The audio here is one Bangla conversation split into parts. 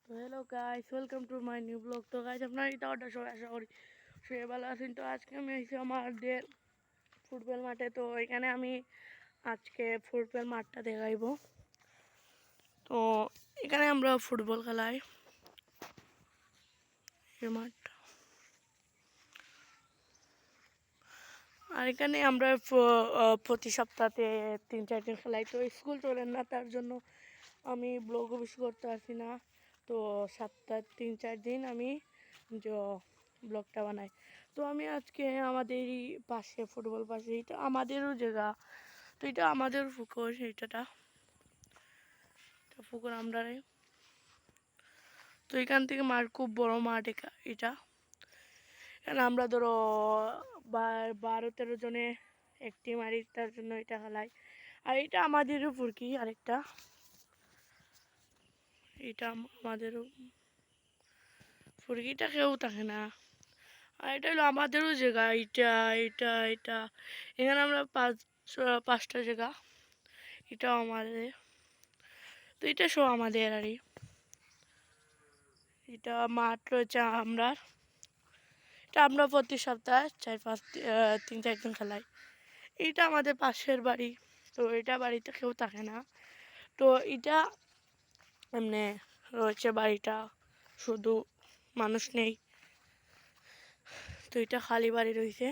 তো hello guys, welcome to my new blog. তো গাইস, আপনারা এটা অর্ডার সবাই আশা করি সবাই ভালো আছেন। তো আজকে আমি এসেছি আমাদের ফুটবল মাঠে। তো এখানে আমি আজকে ফুটবল মাঠটা দেখাইব। তো এখানে আমরা ফুটবল খেলাই এই মাঠটা। আর এখানে আমরা প্রতি সপ্তাহে 3-4 দিন খেলাই। তো স্কুল চলেন না, তার জন্য আমি ব্লগও বেশি করতে পারছি না। তো সপ্তাহে 3-4 দিন আমি ব্লগটা বানাই। তো আমি আজকে আমাদেরই পাশে ফুটবল পাশে, এটা আমাদেরও জায়গা। তো এটা আমাদের পুকুর, এইটা পুকুর আমরা। তো এখান থেকে মাঠ, খুব বড় মাঠ এটা। কারণ আমরা ধরো 12-13 জনে এক টিম, আর তার জন্য এটা খেলাই। আর এটা আমাদেরও ফুরকি, আরেকটা এটা আমাদেরও ফুরকিটা কেউ থাকে না। আর এটা হলো আমাদেরও জায়গা, এটা এখানে আমরা 5টা জায়গা, এটাও আমাদের। তো এটা সব আমাদের আরই। এটা মাঠ রয়েছে আমরা, এটা আমরা প্রতি সপ্তাহে 3-4 দিন খেলাই। এটা আমাদের পাশের বাড়ি। তো এটা বাড়িতে কেউ থাকে না। তো এটা এমনি রয়েছে বাড়িটা, শুধু মানুষ নেই। তো এটা খালি বাড়ি রয়েছে,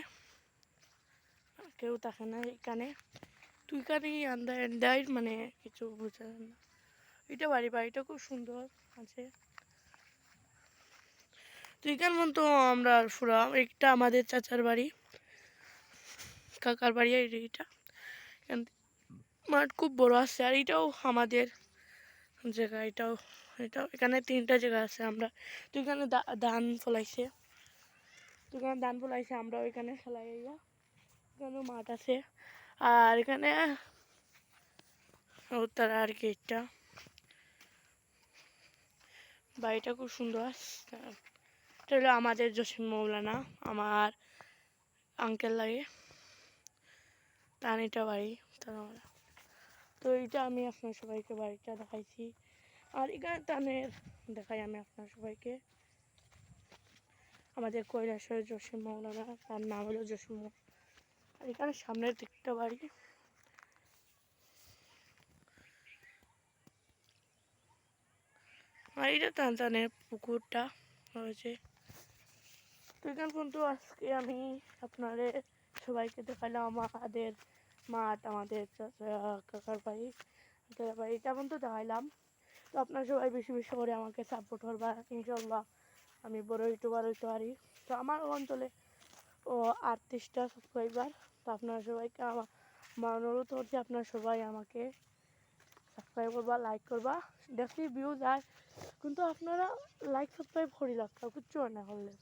কেউ থাকে না এখানে। তুই এখানে আন্দায় মানে কিছু বোঝা যায় না। এটা বাড়িটা খুব সুন্দর আছে। তো এখান মতো আমরা পুরা, একটা আমাদের চাচার বাড়ি, কাকার বাড়ি। এইটা মাঠ খুব বড় আছে। আর এটাও আমাদের জায়গা, এটাও এখানে 3টা জায়গা আছে আমরা। তো এখানে ধান ফলাইছে, আমরা ওইখানে খেলাই। এখানেও মাঠ আছে। আর এখানে তারা আর কি, এটা বাড়িটা খুব সুন্দর। এটা হলো আমাদের জসিম মৌলানা, আমার আঙ্কেল লাগে, তানিটা বাড়ি। তো এইটা আমি আপনার সবাইকে বাড়িটা দেখাইছি। আর এখানে তানের দেখাই আমি আপনার সবাইকে আমাদের কৈলাসের জসিম মৌলানা, তার নাম হলো জসিম। আর এখানে সামনের দিকটা বাড়ি। আর এটা টানটানের পুকুরটা হয়েছে। তো এখান পর্যন্ত আজকে আমি আপনাদের সবাইকে দেখালাম আমাদের মাঠ, আমাদের কাকার বাড়ি, এটা পর্যন্ত দেখাইলাম। তো আপনারা সবাই বেশি বেশি করে আমাকে সাপোর্ট করবা, ইনশাল্লাহ আমি বড় ইউটিউবার হইতে পারি। তো আমার অঞ্চলে 38টা সাবস্ক্রাইবার। তো আপনারা সবাইকে আমার অনুরোধ করছি, আপনারা সবাই আমাকে সাবস্ক্রাইব করবা, লাইক করবা। দেখছি ভিউজ আর, কিন্তু আপনারা লাইক সাবস্ক্রাইব করি লাগতা, কিচ্ছু না করলে।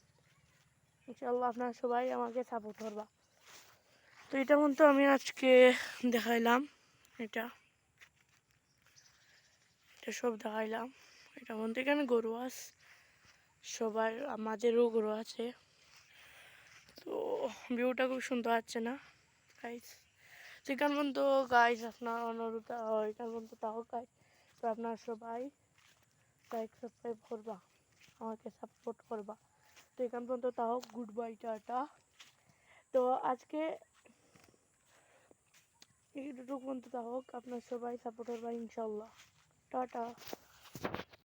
ইনশাল্লাহ আপনারা সবাই আমাকে সাপোর্ট করবা। তো এটা মতো আমি আজকে দেখাইলাম, এটা সব দেখাইলাম। এটা মধ্যে এখানে গরু আছে, সবার আমাদেরও গরু আছে। তো ভিউটা খুব সুন্দর আছে না গাইস? সেখান পর্যন্ত গাইস আপনার অনুরোধ, এখান পর্যন্ত তাও গাইস। তো আপনার সবাই লাইক সাবস্ক্রাইব করবা, আমাকে সাপোর্ট করবা। তো এখান পর্যন্ত তাও গুড বাই, টাটা। তো আজকে এইটুকু পর্যন্ত তাও আপনার সবাই সাপোর্ট করবা, ইনশাল্লাহ। টাটা।